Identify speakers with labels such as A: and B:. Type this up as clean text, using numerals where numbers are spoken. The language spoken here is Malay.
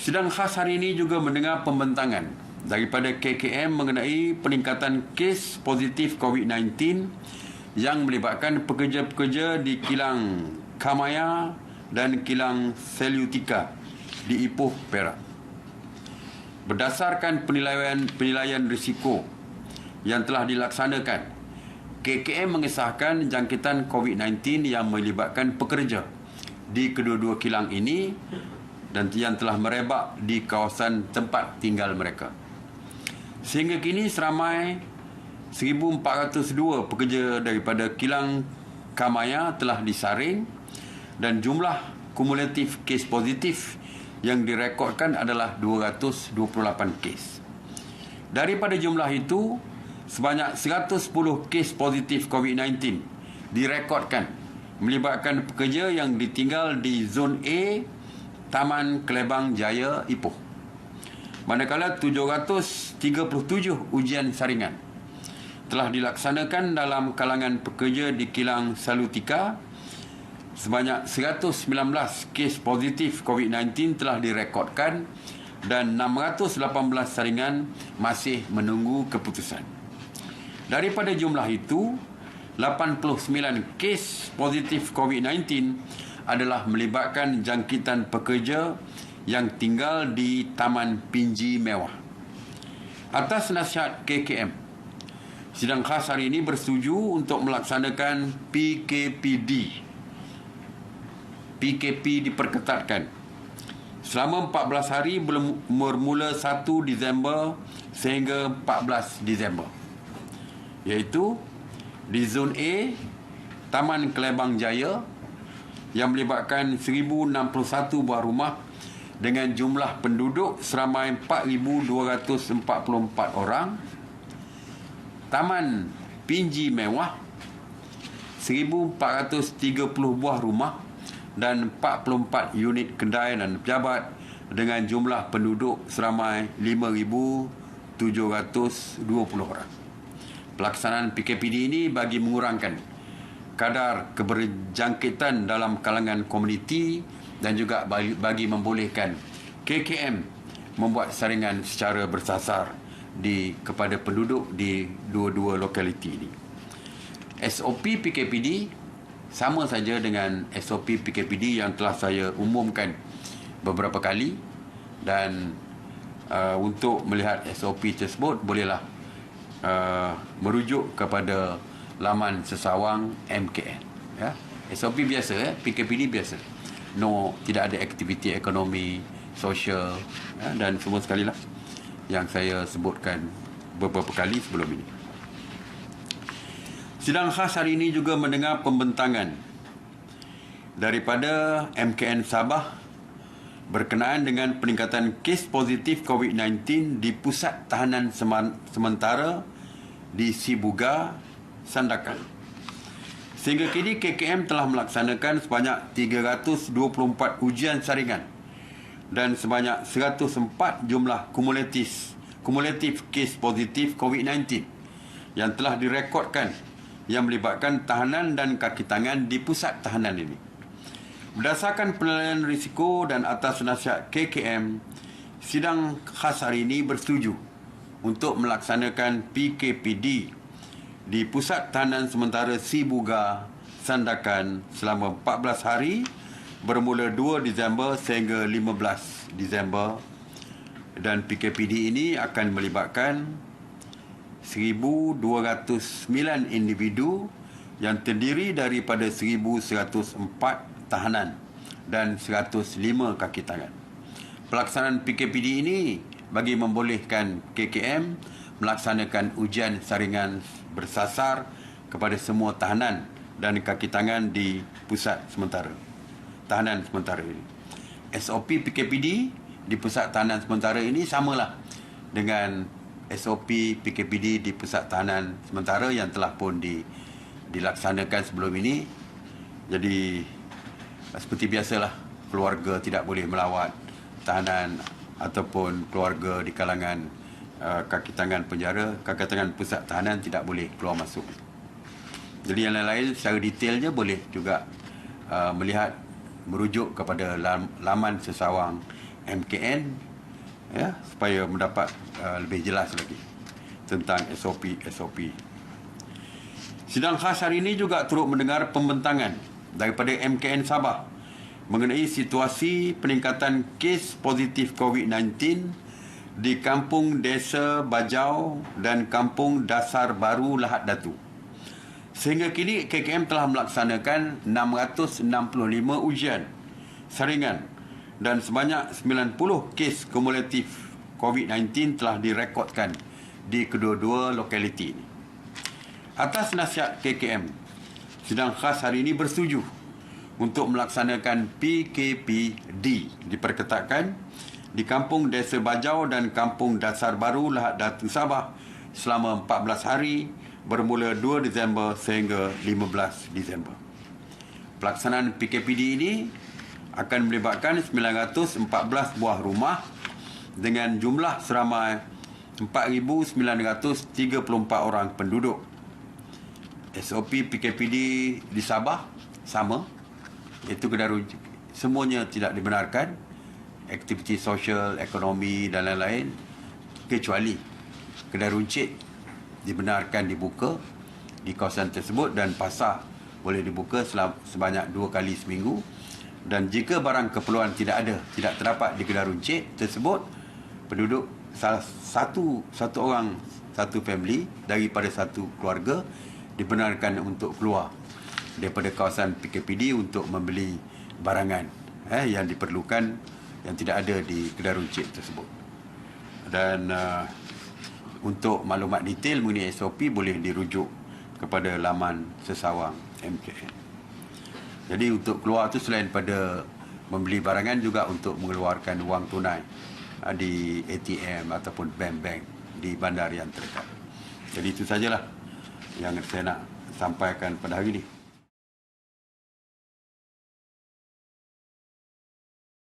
A: Sidang khas hari ini juga mendengar pembentangan daripada KKM mengenai peningkatan kes positif COVID-19 yang melibatkan pekerja-pekerja di kilang Kamaya dan kilang Selutika di Ipoh, Perak. Berdasarkan penilaian risiko yang telah dilaksanakan, KKM mengesahkan jangkitan COVID-19 yang melibatkan pekerja di kedua-dua kilang ini dan yang telah merebak di kawasan tempat tinggal mereka. Sehingga kini seramai 1,402 pekerja daripada kilang Kamaya telah disaring dan jumlah kumulatif kes positif yang direkodkan adalah 228 kes. Daripada jumlah itu, sebanyak 110 kes positif COVID-19 direkodkan melibatkan pekerja yang ditinggal di Zon A, Taman Kelebang Jaya, Ipoh. Manakala 737 ujian saringan telah dilaksanakan dalam kalangan pekerja di kilang Selutika. Sebanyak 119 kes positif COVID-19 telah direkodkan dan 618 saringan masih menunggu keputusan. Daripada jumlah itu, 89 kes positif COVID-19 adalah melibatkan jangkitan pekerja yang tinggal di Taman Pinji Mewah. Atas nasihat KKM, sidang khas hari ini bersetuju untuk melaksanakan PKP diperketatkan selama 14 hari bermula 1 Disember sehingga 14 Disember, iaitu di Zon A, Taman Kelebang Jaya yang melibatkan 1,061 buah rumah dengan jumlah penduduk seramai 4,244 orang. Taman Pinji Mewah 1,430 buah rumah dan 44 unit kedai dan pejabat dengan jumlah penduduk seramai 5,720 orang. Pelaksanaan PKPD ini bagi mengurangkan kadar keberjangkitan dalam kalangan komuniti dan juga bagi membolehkan KKM membuat saringan secara bersasar kepada penduduk di dua-dua lokaliti ini. SOP PKPD sama saja dengan SOP PKPD yang telah saya umumkan beberapa kali dan untuk melihat SOP tersebut bolehlah merujuk kepada laman sesawang MKN. Ya. SOP biasa, PKPD biasa. Tidak ada aktiviti ekonomi, sosial, ya, dan semua sekali lah yang saya sebutkan beberapa kali sebelum ini. Sidang khas hari ini juga mendengar pembentangan daripada MKN Sabah berkenaan dengan peningkatan kes positif COVID-19 di pusat tahanan sementara di Sibuga, Sandakan. Sehingga kini KKM telah melaksanakan sebanyak 324 ujian saringan dan sebanyak 104 jumlah kumulatif kes positif COVID-19 yang telah direkodkan yang melibatkan tahanan dan kaki tangan di pusat tahanan ini. Berdasarkan penilaian risiko dan atas nasihat KKM, sidang khas hari ini bersetuju untuk melaksanakan PKPD di pusat tahanan sementara Sibuga, Sandakan selama 14 hari bermula 2 Disember sehingga 15 Disember, dan PKPD ini akan melibatkan 1,209 individu yang terdiri daripada 1,104 tahanan dan 105 kaki tangan. Pelaksanaan PKPD ini bagi membolehkan KKM melaksanakan ujian saringan bersasar kepada semua tahanan dan kaki tangan di pusat tahanan sementara ini. SOP PKPD di pusat tahanan sementara ini samalah dengan SOP PKPD di pusat tahanan sementara yang telah pun dilaksanakan sebelum ini. Jadi seperti biasalah, keluarga tidak boleh melawat tahanan ataupun keluarga di kalangan kaki tangan penjara, kaki tangan pusat tahanan tidak boleh keluar masuk. Jadi yang lain-lain secara detailnya boleh juga merujuk kepada laman sesawang MKN, ya, supaya mendapat lebih jelas lagi tentang SOP. Sidang khas hari ini juga turut mendengar pembentangan daripada MKN Sabah mengenai situasi peningkatan kes positif COVID-19 di Kampung Desa Bajau dan Kampung Dasar Baru Lahad Datu. Sehingga kini KKM telah melaksanakan 665 ujian saringan dan sebanyak 90 kes kumulatif COVID-19 telah direkodkan di kedua-dua lokaliti ini. Atas nasihat KKM, sidang khas hari ini bersetuju untuk melaksanakan PKPD diperketatkan di Kampung Desa Bajau dan Kampung Dasar Baru Lahad Datu Sabah selama 14 hari bermula 2 Disember sehingga 15 Disember. Pelaksanaan PKPD ini akan melibatkan 914 buah rumah dengan jumlah seramai 4,934 orang penduduk. SOP PKPD di Sabah sama, iaitu kedai runcit semuanya tidak dibenarkan, aktiviti sosial, ekonomi dan lain-lain, kecuali kedai runcit dibenarkan dibuka di kawasan tersebut dan pasar boleh dibuka sebanyak 2 kali seminggu. Dan jika barang keperluan tidak terdapat di kedai runcit tersebut, penduduk satu orang, satu family daripada satu keluarga dibenarkan untuk keluar daripada kawasan PKPD untuk membeli barangan yang diperlukan yang tidak ada di kedai runcit tersebut. Dan untuk maklumat detail mengenai SOP boleh dirujuk kepada laman sesawang MKN. Jadi untuk keluar tu selain pada membeli barangan juga untuk mengeluarkan wang tunai di ATM ataupun bank-bank di bandar yang terdekat. Jadi itu sajalah yang saya nak sampaikan pada hari ini.